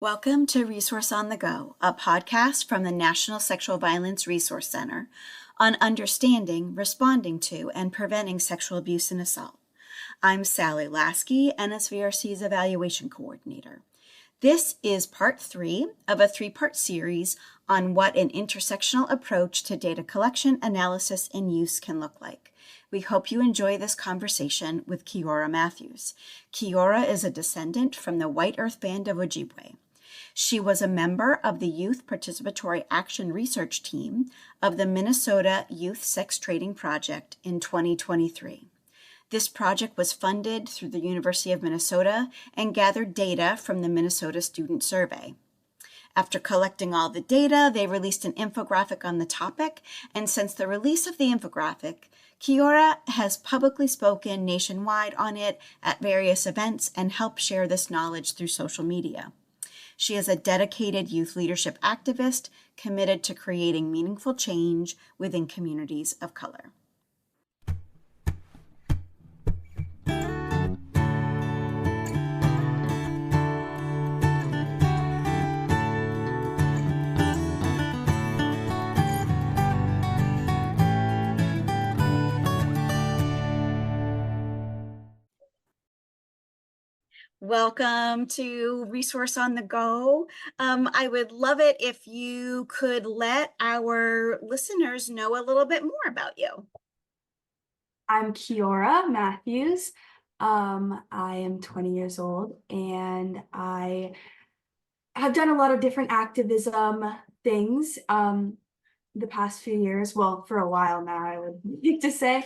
Welcome to Resource on the Go, a podcast from the National Sexual Violence Resource Center on understanding, responding to, and preventing sexual abuse and assault. I'm Sally Lasky, NSVRC's Evaluation Coordinator. This is part 3 of a 3-part series on what an intersectional approach to data collection, analysis, and use can look like. We hope you enjoy this conversation with Kiora Matthews. Kiora is a descendant from the White Earth Band of Ojibwe. She was a member of the Youth Participatory Action Research team of the Minnesota Youth Sex Trading Project in 2023. This project was funded through the University of Minnesota and gathered data from the Minnesota Student Survey. After collecting all the data, they released an infographic on the topic, and since the release of the infographic, Kiora has publicly spoken nationwide on it at various events and helped share this knowledge through social media. She is a dedicated youth leadership activist committed to creating meaningful change within communities of color. Welcome to Resource on the Go. I would love it if you could let our listeners know a little bit more about you. I'm Kiora Matthews. I am 20 years old, and I have done a lot of different activism things the past few years. Well, for a while now, I would like to say.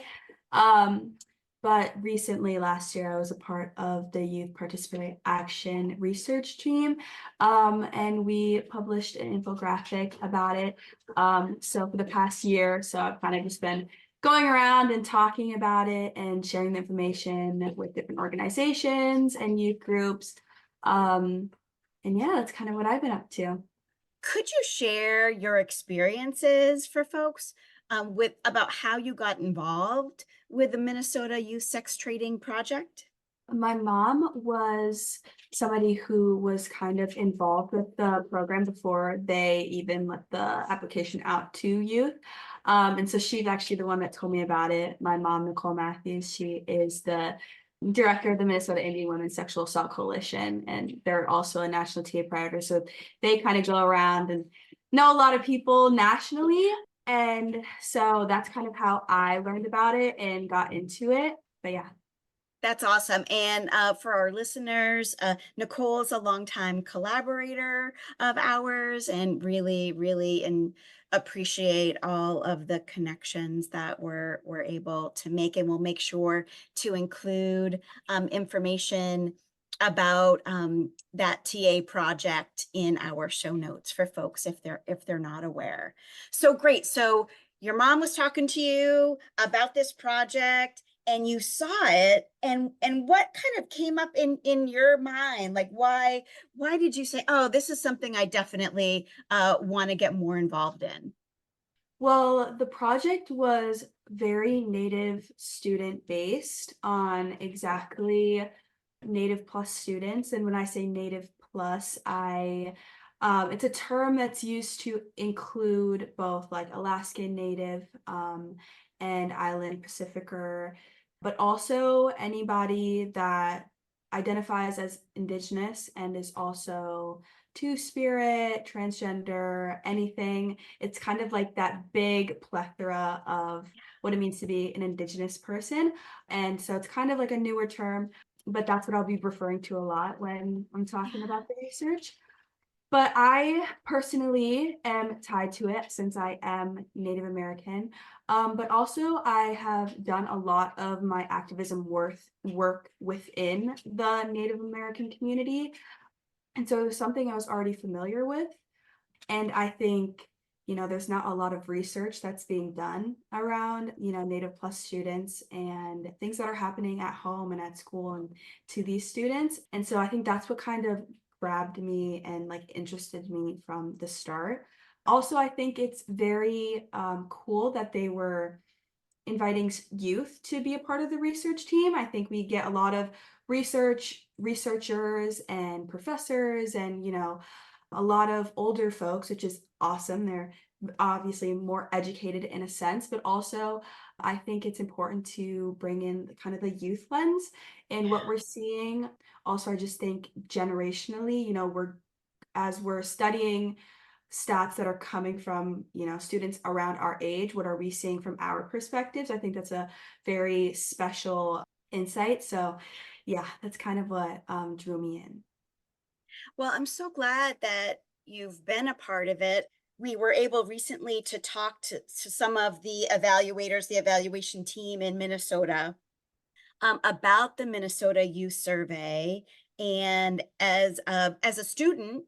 But recently, last year, I was a part of the Youth Participatory Action Research team, and we published an infographic about it. So for the past year, so I've kind of just been going around and talking about it and sharing the information with different organizations and youth groups. And yeah, that's kind of what I've been up to. Could you share your experiences for folks about how you got involved with the Minnesota Youth Sex Trading Project? My mom was somebody who was kind of involved with the program before they even let the application out to youth. And so she's actually the one that told me about it. My mom, Nicole Matthews, she is the director of the Minnesota Indian Women's Sexual Assault Coalition, and they're also a national TA priority. So they kind of go around and know a lot of people nationally. And so that's kind of how I learned about it and got into it. But yeah. That's awesome. And for our listeners, Nicole is a longtime collaborator of ours and really appreciate all of the connections that we're able to make. And we'll make sure to include information about that TA project in our show notes for folks if they're not aware. So great. So your mom was talking to you about this project, and you saw it, and what kind of came up in your mind? Like, why did you say, oh, this is something I definitely want to get more involved in? Well, the project was very Native student based on exactly Native plus students. And when I say Native plus, it's a term that's used to include both like Alaskan Native and Island Pacificer, but also anybody that identifies as Indigenous and is also Two-Spirit, transgender, anything. It's kind of like that big plethora of what it means to be an Indigenous person. And so it's kind of like a newer term, but that's what I'll be referring to a lot when I'm talking about the research. But I personally am tied to it since I am Native American. But also I have done a lot of my activism work within the Native American community. And so it was something I was already familiar with. And I think, there's not a lot of research that's being done around, Native plus students and things that are happening at home and at school and to these students. And so I think that's what kind of grabbed me and like interested me from the start. Also, I think it's very cool that they were inviting youth to be a part of the research team. I think we get a lot of researchers and professors and, a lot of older folks, which is awesome. They're obviously more educated in a sense, but also I think it's important to bring in kind of the youth lens and what we're seeing. Also, I just think generationally, as we're studying stats that are coming from, students around our age, what are we seeing from our perspectives? I think that's a very special insight. So yeah, that's kind of what drew me in. Well, I'm so glad that you've been a part of it. We were able recently to talk to some of the evaluators, the evaluation team in Minnesota, about the Minnesota Youth Survey. And as a student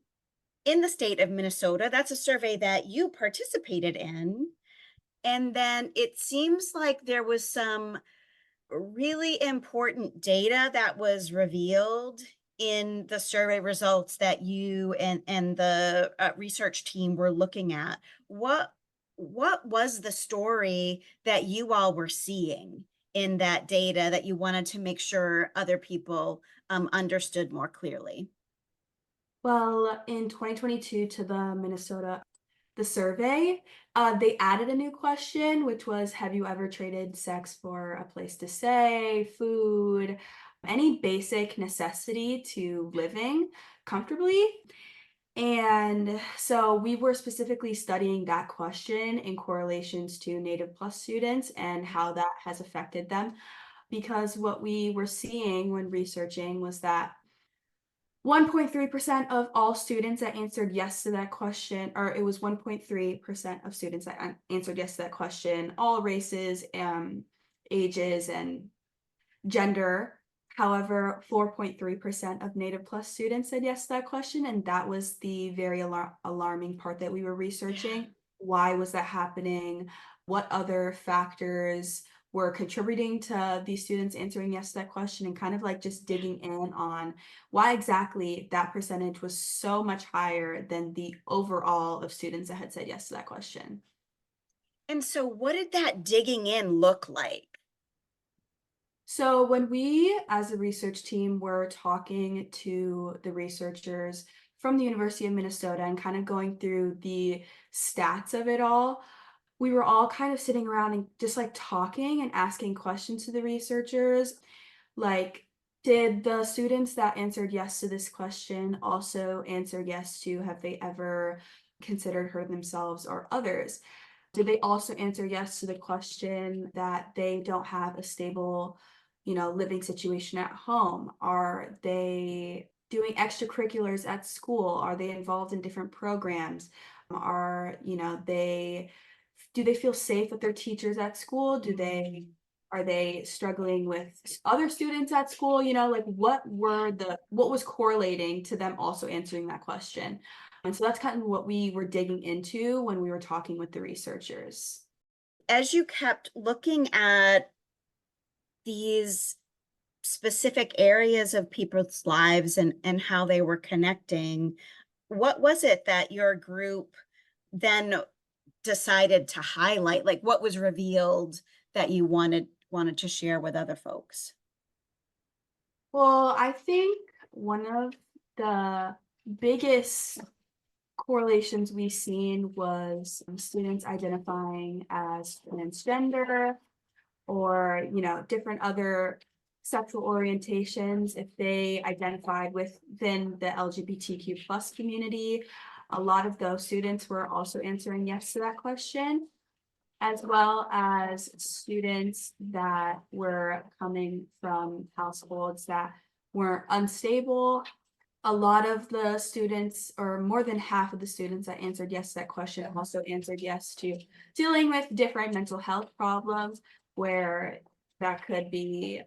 in the state of Minnesota, that's a survey that you participated in. And then it seems like there was some really important data that was revealed in the survey results that you and the research team were looking at. What was the story that you all were seeing in that data that you wanted to make sure other people understood more clearly? Well, in 2022 to the survey, they added a new question, which was, have you ever traded sex for a place to stay, food, any basic necessity to living comfortably? And so we were specifically studying that question in correlations to Native Plus students and how that has affected them. Because what we were seeing when researching was that 1.3% of all students that answered yes to that question, or it was 1.3% of students that answered yes to that question, all races, ages, and gender. However, 4.3% of Native Plus students said yes to that question, and that was the very alarming part that we were researching. Why was that happening? What other factors were contributing to these students answering yes to that question, and kind of like just digging in on why exactly that percentage was so much higher than the overall of students that had said yes to that question. And so what did that digging in look like? So when we, as a research team, were talking to the researchers from the University of Minnesota and kind of going through the stats of it all, we were all kind of sitting around and just like talking and asking questions to the researchers. Like, did the students that answered yes to this question also answer yes to have they ever considered hurting themselves or others? Did they also answer yes to the question that they don't have a stable, living situation at home? Are they doing extracurriculars at school? Are they involved in different programs? Do they feel safe with their teachers at school? Are they struggling with other students at school? Like what was correlating to them also answering that question? And so that's kind of what we were digging into when we were talking with the researchers. As you kept looking at these specific areas of people's lives and how they were connecting, what was it that your group then decided to highlight? Like what was revealed that you wanted to share with other folks? Well, I think one of the biggest correlations we've seen was students identifying as transgender or, different other sexual orientations if they identified within the LGBTQ plus community. A lot of those students were also answering yes to that question, as well as students that were coming from households that were unstable. A lot of the students, or more than half of the students that answered yes to that question, also answered yes to dealing with different mental health problems, where that could be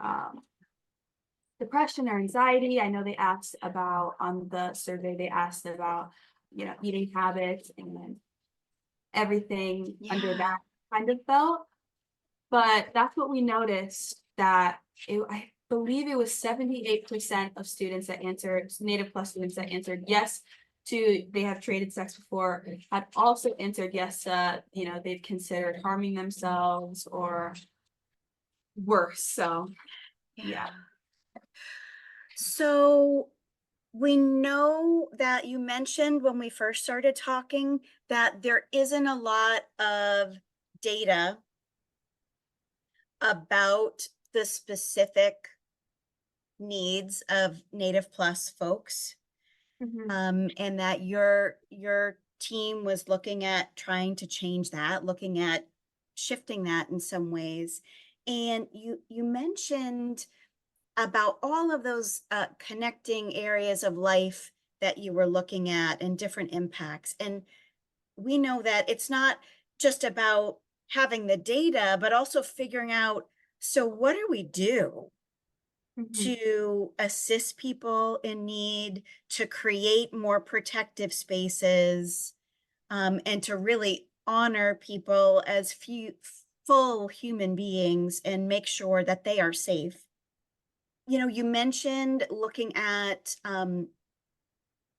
depression or anxiety. I know they asked about, on the survey, they asked about, eating habits and everything under that kind of belt. But that's what we noticed, that I believe it was 78% of students that answered, Native Plus students that answered yes to they have traded sex before, had also answered yes to, they've considered harming themselves or worse. So yeah. So we know that you mentioned when we first started talking that there isn't a lot of data about the specific needs of Native Plus folks, Mhm. and that your team was looking at trying to change that, looking at shifting that in some ways. And you mentioned about all of those connecting areas of life that you were looking at and different impacts. And we know that it's not just about having the data, but also figuring out, so what do we do Mhm. to assist people in need, to create more protective spaces, and to really honor people as full human beings and make sure that they are safe. You mentioned looking at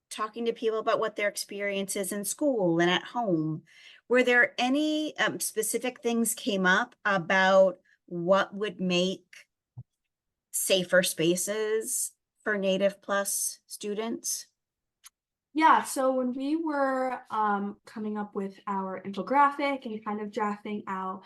talking to people about what their experience is in school and at home. Were there any specific things came up about what would make safer spaces for Native Plus students? Yeah, so when we were coming up with our infographic and kind of drafting out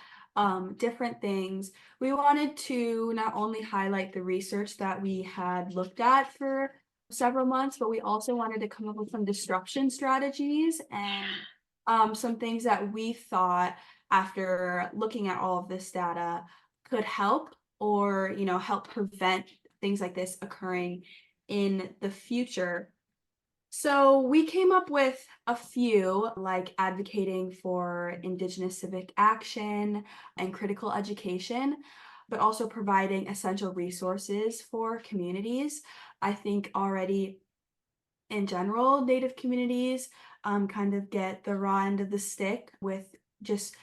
different things, we wanted to not only highlight the research that we had looked at for several months, but we also wanted to come up with some disruption strategies and some things that we thought, after looking at all of this data, could help, or help prevent things like this occurring in the future. So we came up with a few, like advocating for Indigenous civic action and critical education, but also providing essential resources for communities. I think already in general, Native communities kind of get the raw end of the stick with just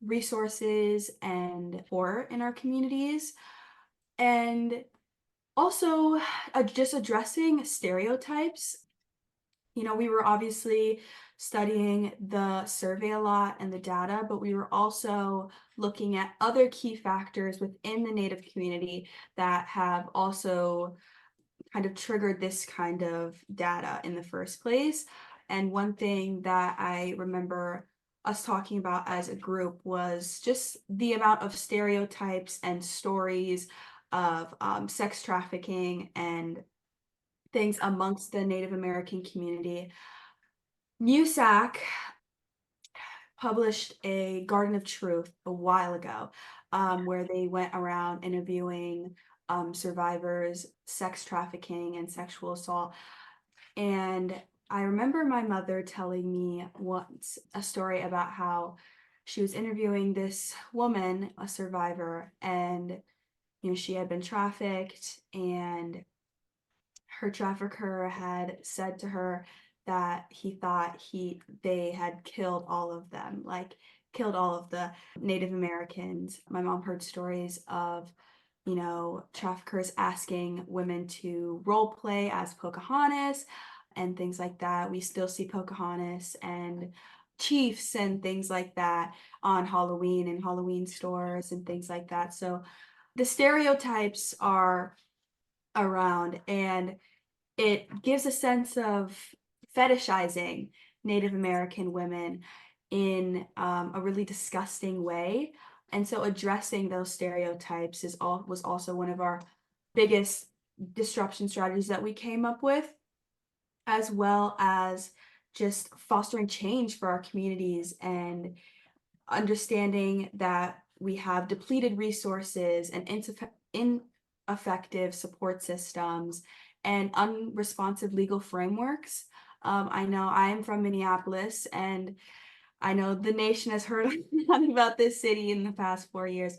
resources and support in our communities. And also, just addressing stereotypes. We were obviously studying the survey a lot and the data, but we were also looking at other key factors within the Native community that have also kind of triggered this kind of data in the first place. And one thing that I remember us talking about as a group was just the amount of stereotypes and stories of sex trafficking and things amongst the Native American community. MUSAC published a Garden of Truth a while ago, where they went around interviewing survivors, sex trafficking, and sexual assault. And I remember my mother telling me once a story about how she was interviewing this woman, a survivor, and she had been trafficked, and her trafficker had said to her that he thought they had killed all of them, like killed all of the Native Americans. My mom heard stories of, traffickers asking women to role play as Pocahontas and things like that. We still see Pocahontas and chiefs and things like that on Halloween and Halloween stores and things like that. So the stereotypes are around, and it gives a sense of fetishizing Native American women in a really disgusting way. And so addressing those stereotypes was also one of our biggest disruption strategies that we came up with, as well as just fostering change for our communities and understanding that we have depleted resources and ineffective support systems and unresponsive legal frameworks. I know I am from Minneapolis, and I know the nation has heard a lot about this city in the past 4 years,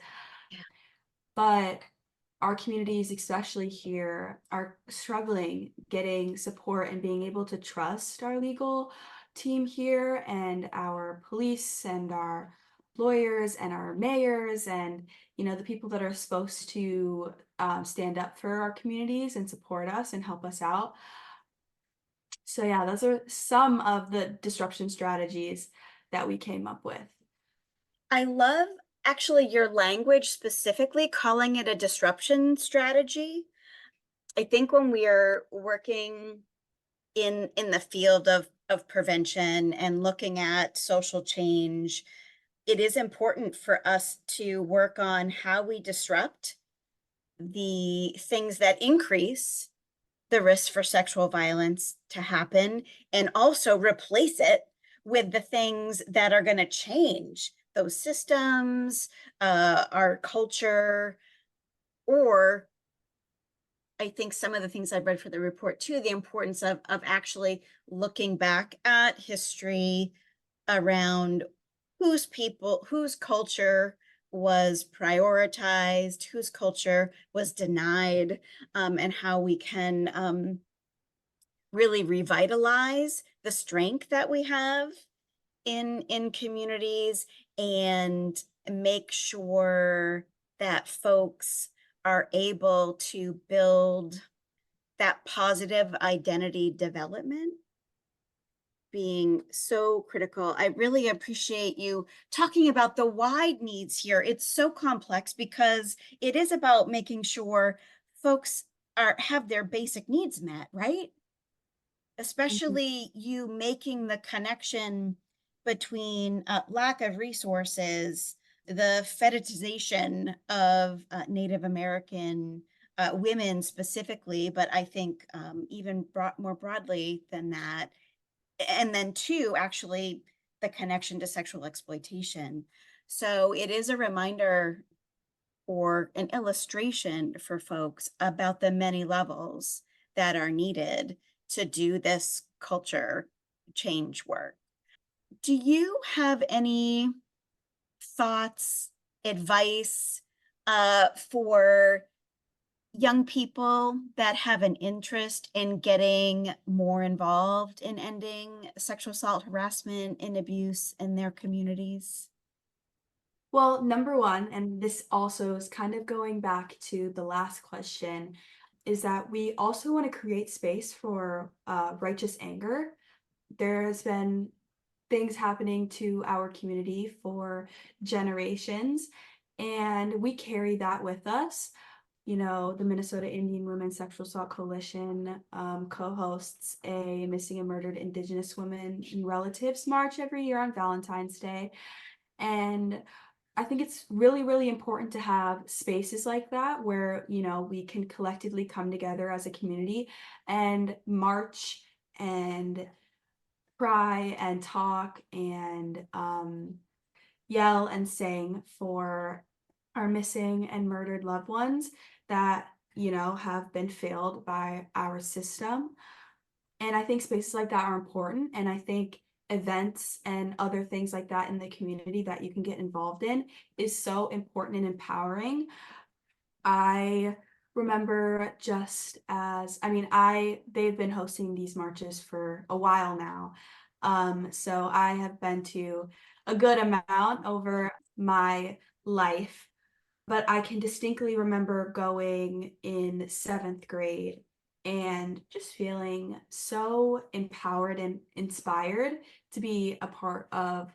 but our communities, especially here, are struggling getting support and being able to trust our legal team here and our police and our lawyers and our mayors and the people that are supposed to stand up for our communities and support us and help us out. So yeah, those are some of the disruption strategies that we came up with. I love actually your language specifically calling it a disruption strategy. I think when we are working in the field of prevention and looking at social change, it is important for us to work on how we disrupt the things that increase the risk for sexual violence to happen, and also replace it with the things that are going to change those systems, our culture, or I think some of the things I've read for the report too, the importance of actually looking back at history around whose culture was prioritized, whose culture was denied, and how we can really revitalize the strength that we have in communities, and make sure that folks are able to build that positive identity development being so critical. I really appreciate you talking about the wide needs here. It's so complex because it is about making sure folks have their basic needs met, right? Especially you making the connection between lack of resources, the fetishization of Native American women specifically, but I think even more broadly than that. And then two, actually the connection to sexual exploitation. So it is a reminder or an illustration for folks about the many levels that are needed to do this culture change work. Do you have any thoughts, advice for young people that have an interest in getting more involved in ending sexual assault, harassment, and abuse in their communities? Well, number one, and this also is kind of going back to the last question, is that we also want to create space for righteous anger. There has been things happening to our community for generations, and we carry that with us. You know, the Minnesota Indian Women Sexual Assault Coalition co-hosts a Missing and Murdered Indigenous Women and Relatives March every year on Valentine's Day. And I think it's really, really important to have spaces like that where, you know, we can collectively come together as a community and march and cry and talk and yell and sing for our missing and murdered loved ones that, you know, have been failed by our system. And I think spaces like that are important. And I think events and other things like that in the community that you can get involved in is so important and empowering. I remember just as, I mean, they've been hosting these marches for a while now. So I have been to a good amount over my life, but I can distinctly remember going in 7th grade and just feeling so empowered and inspired to be a part of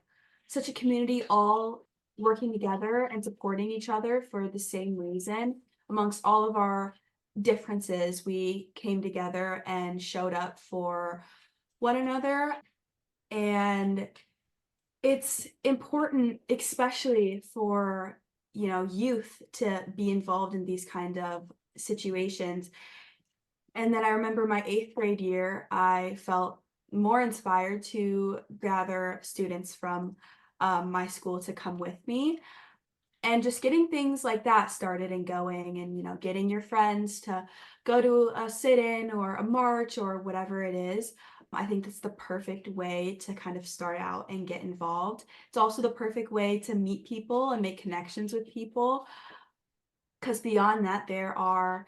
such a community, all working together and supporting each other for the same reason. Amongst all of our differences, we came together and showed up for one another. And it's important, especially for, you know, youth to be involved in these kind of situations. And then I remember my 8th grade year, I felt more inspired to gather students from my school to come with me. And just getting things like that started and going, and, you know, getting your friends to go to a sit-in or a march or whatever it is. I think that's the perfect way to kind of start out and get involved. It's also the perfect way to meet people and make connections with people, because beyond that, there are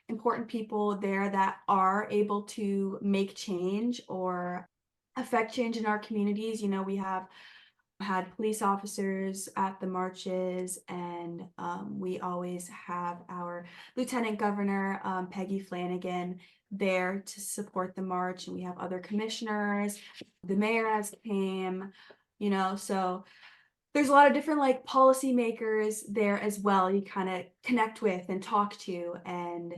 important people there that are able to make change or affect change in our communities. You know, we have had police officers at the marches, and we always have our Lieutenant Governor, Peggy Flanagan, there to support the march, and we have other commissioners. The mayor has came, you know, so there's a lot of different like policymakers there as well you kind of connect with and talk to, and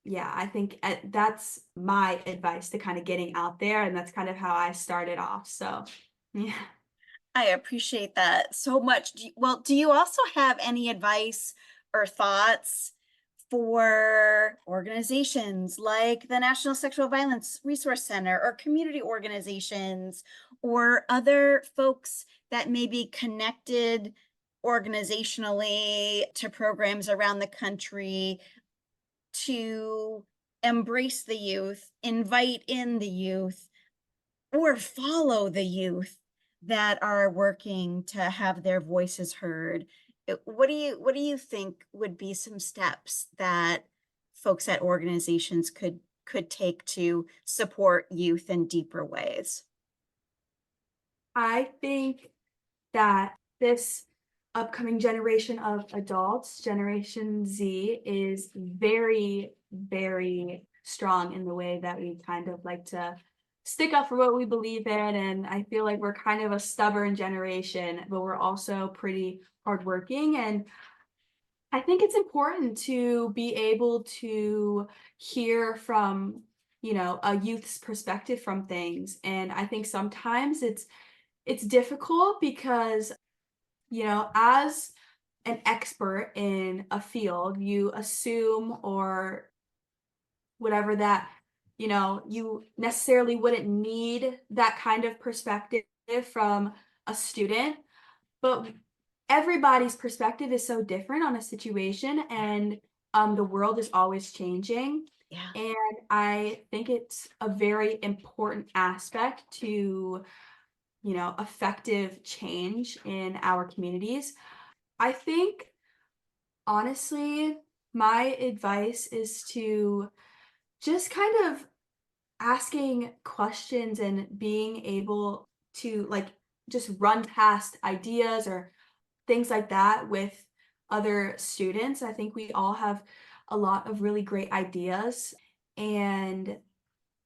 yeah, I think that's my advice to kind of getting out there, and that's kind of how I started off. So, yeah. I appreciate that so much. Well, do you also have any advice or thoughts for organizations like the National Sexual Violence Resource Center or community organizations or other folks that may be connected organizationally to programs around the country to embrace the youth, invite in the youth, or follow the youth that are working to have their voices heard? What do you think would be some steps that folks at organizations could take to support youth in deeper ways? I think that this upcoming generation of adults, Generation Z, is very, very strong in the way that we kind of like to stick up for what we believe in. And I feel like we're kind of a stubborn generation, but we're also pretty hardworking. And I think it's important to be able to hear from, a youth's perspective from things. And I think sometimes it's difficult because, as an expert in a field, you assume or whatever that, you necessarily wouldn't need that kind of perspective from a student. But everybody's perspective is so different on a situation, and the world is always changing. Yeah. And I think it's a very important aspect to, effective change in our communities. I think, honestly, my advice is to just kind of asking questions and being able to, like, just run past ideas or things like that with other students. I think we all have a lot of really great ideas. And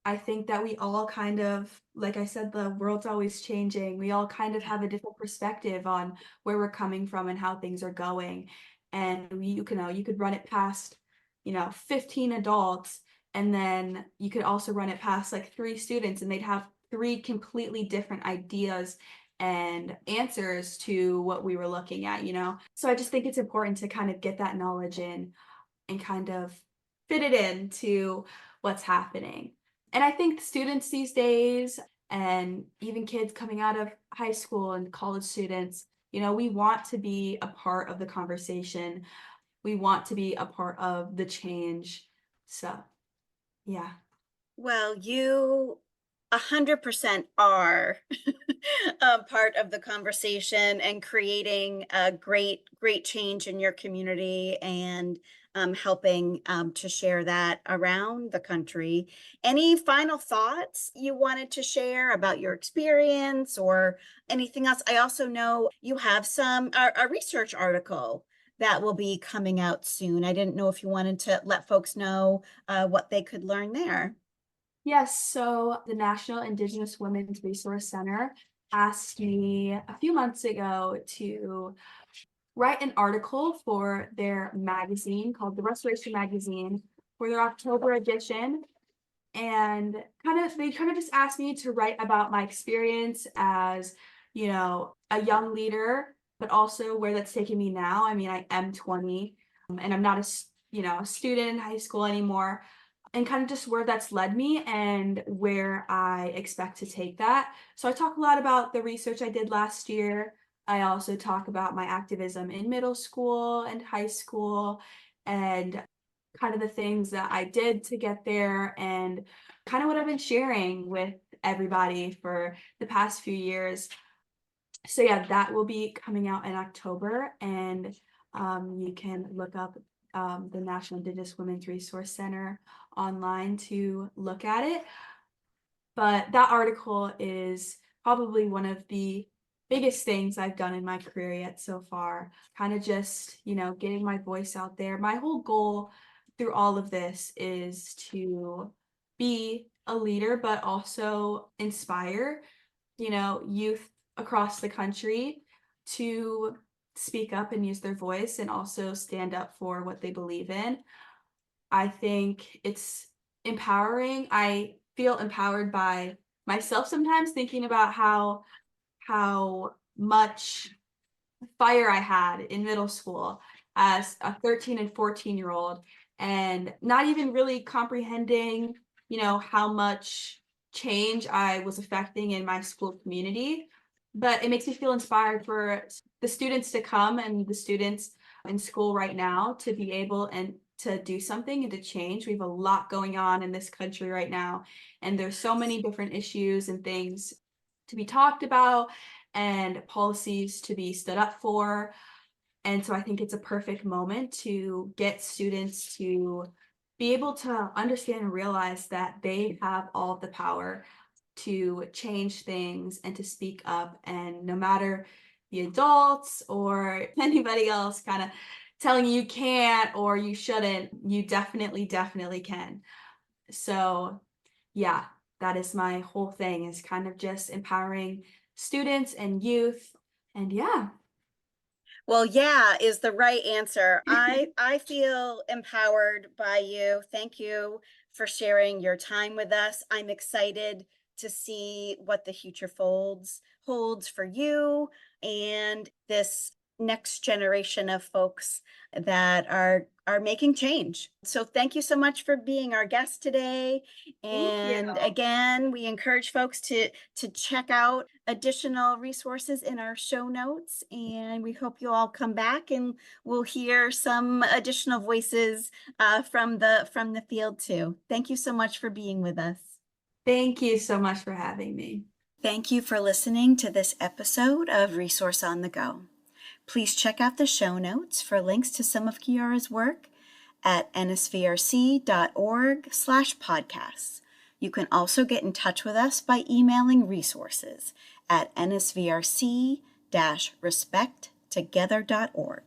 I think that we all kind of, like I said, the world's always changing. We all kind of have a different perspective on where we're coming from and how things are going. And you could run it past, 15 adults, and then you could also run it past like three students, and they'd have three completely different ideas and answers to what we were looking at. So I just think it's important to kind of get that knowledge in and kind of fit it into what's happening. And I think students these days, and even kids coming out of high school and college students, we want to be a part of the conversation. We want to be a part of the change. So, yeah. Well, you 100% are a part of the conversation and creating a great change in your community and helping to share that around the country. Any final thoughts you wanted to share about your experience or anything else? I also know you have a research article that will be coming out soon. I didn't know if you wanted to let folks know what they could learn there. Yes, so the National Indigenous Women's Resource Center asked me a few months ago to write an article for their magazine called the Restoration Magazine for their October edition. And they kind of just asked me to write about my experience as, a young leader, but also where that's taken me now. I mean, I am 20, and I'm not a student in high school anymore, and kind of just where that's led me and where I expect to take that. So I talk a lot about the research I did last year. I also talk about my activism in middle school and high school, and kind of the things that I did to get there, and kind of what I've been sharing with everybody for the past few years. So yeah, that will be coming out in October, and you can look up the National Indigenous Women's Resource Center online to look at it. But that article is probably one of the biggest things I've done in my career yet so far. Kind of just, getting my voice out there. My whole goal through all of this is to be a leader, but also inspire, youth across the country to speak up and use their voice and also stand up for what they believe in. I think it's empowering. I feel empowered by myself sometimes, thinking about how much fire I had in middle school as a 13 and 14-year-old, and not even really comprehending, how much change I was affecting in my school community. But it makes me feel inspired for the students to come and the students in school right now to be able and to do something and to change. We have a lot going on in this country right now, and there's so many different issues and things to be talked about and policies to be stood up for. And so I think it's a perfect moment to get students to be able to understand and realize that they have all of the power to change things and to speak up. And no matter the adults or anybody else kind of telling you can't or you shouldn't, you definitely can. So yeah, that is my whole thing, is kind of just empowering students and youth. And yeah. Well, yeah, is the right answer. I feel empowered by you. Thank you for sharing your time with us. I'm excited to see what the future holds for you and this next generation of folks that are making change. So thank you so much for being our guest today. Thank you. And again, we encourage folks to check out additional resources in our show notes. And we hope you all come back and we'll hear some additional voices from the field too. Thank you so much for being with us. Thank you so much for having me. Thank you for listening to this episode of Resource on the Go. Please check out the show notes for links to some of Kiora's work at nsvrc.org/podcasts. You can also get in touch with us by emailing resources at nsvrc-respecttogether.org.